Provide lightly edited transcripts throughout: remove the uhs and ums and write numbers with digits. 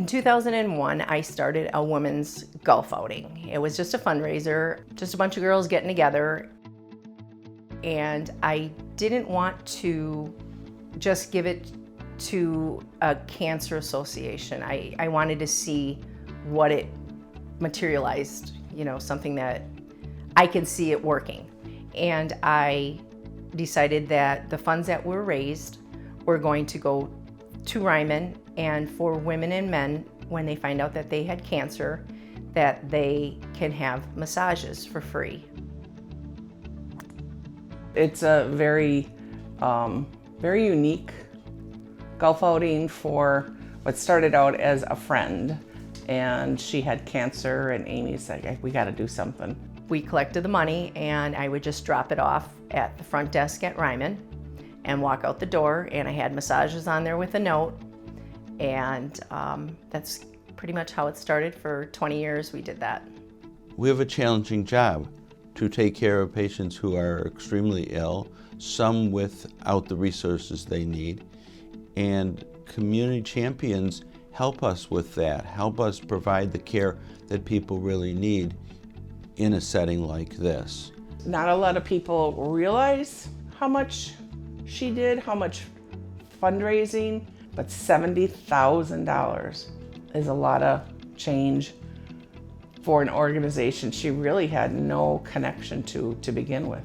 In 2001, I started a women's golf outing. It was just a fundraiser, just a bunch of girls getting together. And I didn't want to just give it to a cancer association. I wanted to see what it materialized, something that I can see it working. And I decided that the funds that were raised were going to go to Ryman, and for women and men, when they find out that they had cancer, that they can have massages for free. It's a very unique golf outing for what started out as a friend, and she had cancer, and Amy said, we got to do something. We collected the money, and I would just drop it off at the front desk at Ryman and walk out the door, and I had massages on there with a note, and that's pretty much how it started. For 20 years we did that. We have a challenging job to take care of patients who are extremely ill, some without the resources they need, and community champions help us with that, help us provide the care that people really need in a setting like this. Not a lot of people realize how much she did, how much fundraising, but $70,000 is a lot of change for an organization she really had no connection to begin with.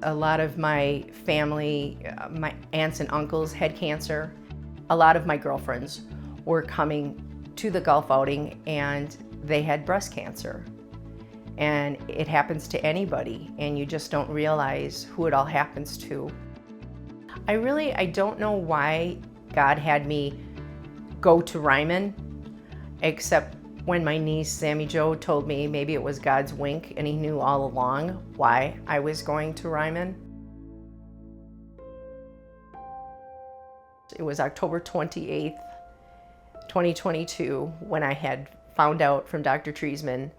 A lot of my family, my aunts and uncles had cancer. A lot of my girlfriends were coming to the golf outing and they had breast cancer. And it happens to anybody, and you just don't realize who it all happens to. I don't know why God had me go to Ryman, except when my niece, Sammy Jo, told me maybe it was God's wink and he knew all along why I was going to Ryman. It was October 28th, 2022, when I had found out from Dr. Treisman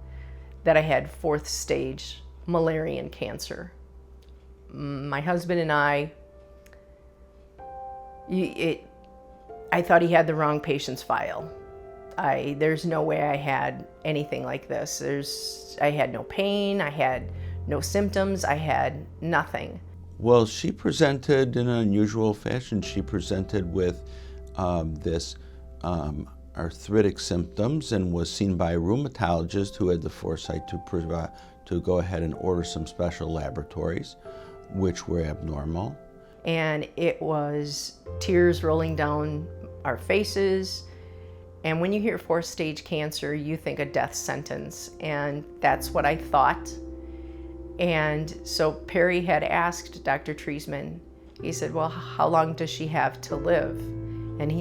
that I had 4th stage Müllerian cancer. My husband and I thought he had the wrong patient's file. There's no way I had anything like this. I had no pain, I had no symptoms, I had nothing. Well, she presented in an unusual fashion. She presented with this arthritic symptoms and was seen by a rheumatologist who had the foresight to go ahead and order some special laboratories, which were abnormal. And it was tears rolling down our faces. And when you hear 4th stage cancer, you think a death sentence, and that's what I thought. And so Perry had asked Dr. Treisman, he said, well, how long does she have to live? And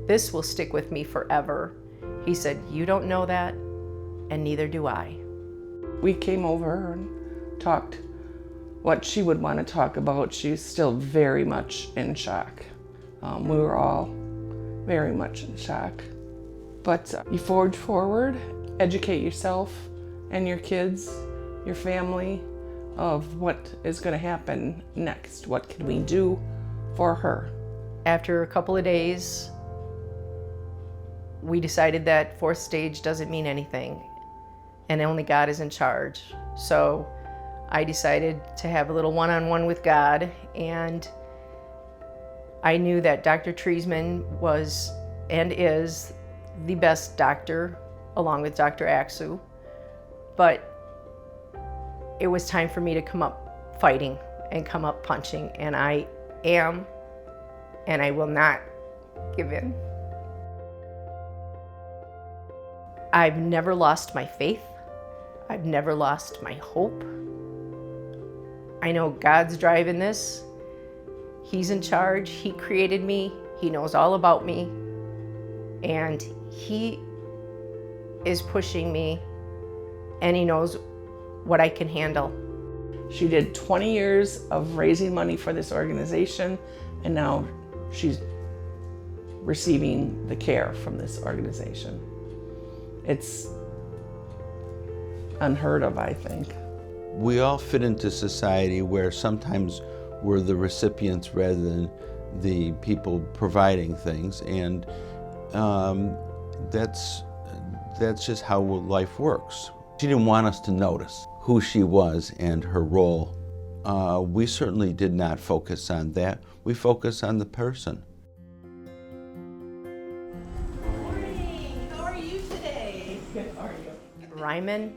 this will stick with me forever. He said, you don't know that, and neither do I. We came over and talked what she would want to talk about. She's still very much in shock. We were all very much in shock. But you forge forward, educate yourself and your kids, your family, of what is going to happen next. What can we do for her? After a couple of days, we decided that 4th stage doesn't mean anything, and only God is in charge. So I decided to have a little one-on-one with God, and I knew that Dr. Treisman was and is the best doctor, along with Dr. Aksu, but it was time for me to come up fighting and come up punching, and I am, and I will not give in. I've never lost my faith. I've never lost my hope. I know God's driving this. He's in charge. He created me. He knows all about me. And he is pushing me, and he knows what I can handle. She did 20 years of raising money for this organization, and now she's receiving the care from this organization. It's unheard of, I think. We all fit into society where sometimes we're the recipients rather than the people providing things, and That's just how life works. She didn't want us to notice who she was and her role. We certainly did not focus on that. We focused on the person. Good morning. How are you today? Good. How are you? Ryman,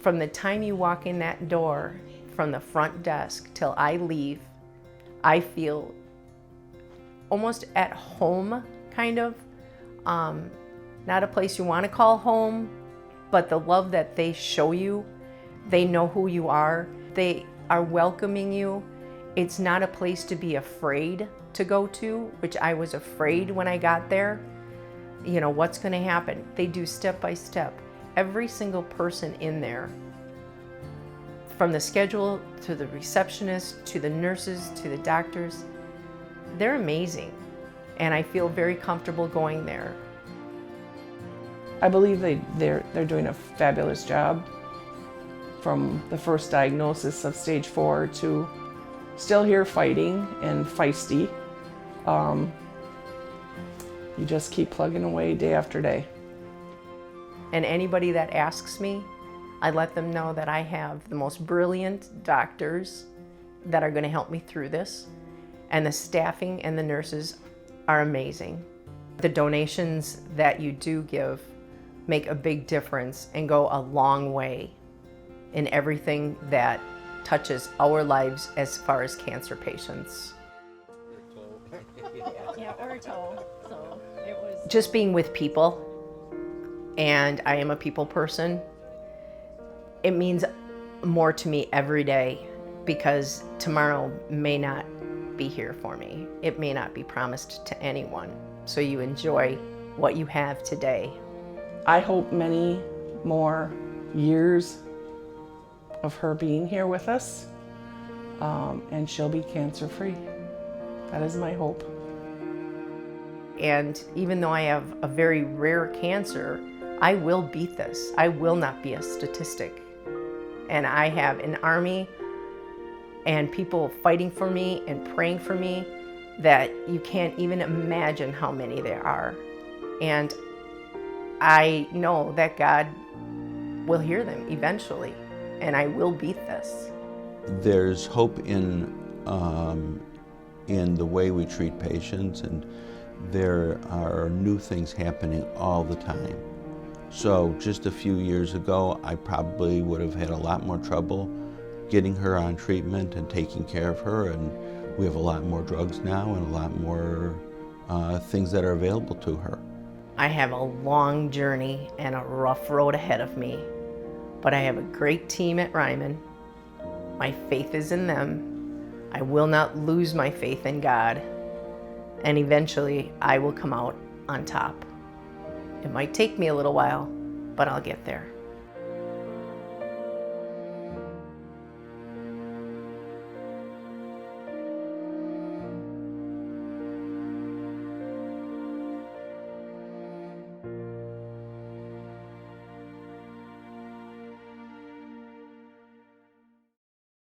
from the time you walk in that door, from the front desk till I leave, I feel almost at home, kind of. Not a place you want to call home, but the love that they show you, they know who you are, they are welcoming you. It's not a place to be afraid to go to, which I was afraid when I got there. You know, what's going to happen? They do step by step. Every single person in there, from the schedule to the receptionist, to the nurses, to the doctors, they're amazing. And I feel very comfortable going there. I believe they're doing a fabulous job, from the first diagnosis of stage 4 to still here fighting and feisty. You just keep plugging away day after day. And anybody that asks me, I let them know that I have the most brilliant doctors that are going to help me through this. And the staffing and the nurses are amazing. The donations that you do give make a big difference and go a long way in everything that touches our lives as far as cancer patients. Yeah, or a toe. So it was. Just being with people, and I am a people person, it means more to me every day, because tomorrow may not be here for me. It may not be promised to anyone. So you enjoy what you have today. I hope many more years of her being here with us, and she'll be cancer-free. That is my hope. And even though I have a very rare cancer, I will beat this. I will not be a statistic. And I have an army and people fighting for me and praying for me that you can't even imagine how many there are. And I know that God will hear them eventually, and I will beat this. There's hope in the way we treat patients, and there are new things happening all the time. So just a few years ago, I probably would have had a lot more trouble getting her on treatment and taking care of her, and we have a lot more drugs now and a lot more things that are available to her. I have a long journey and a rough road ahead of me, but I have a great team at Ryman. My faith is in them. I will not lose my faith in God, and eventually I will come out on top. It might take me a little while, but I'll get there.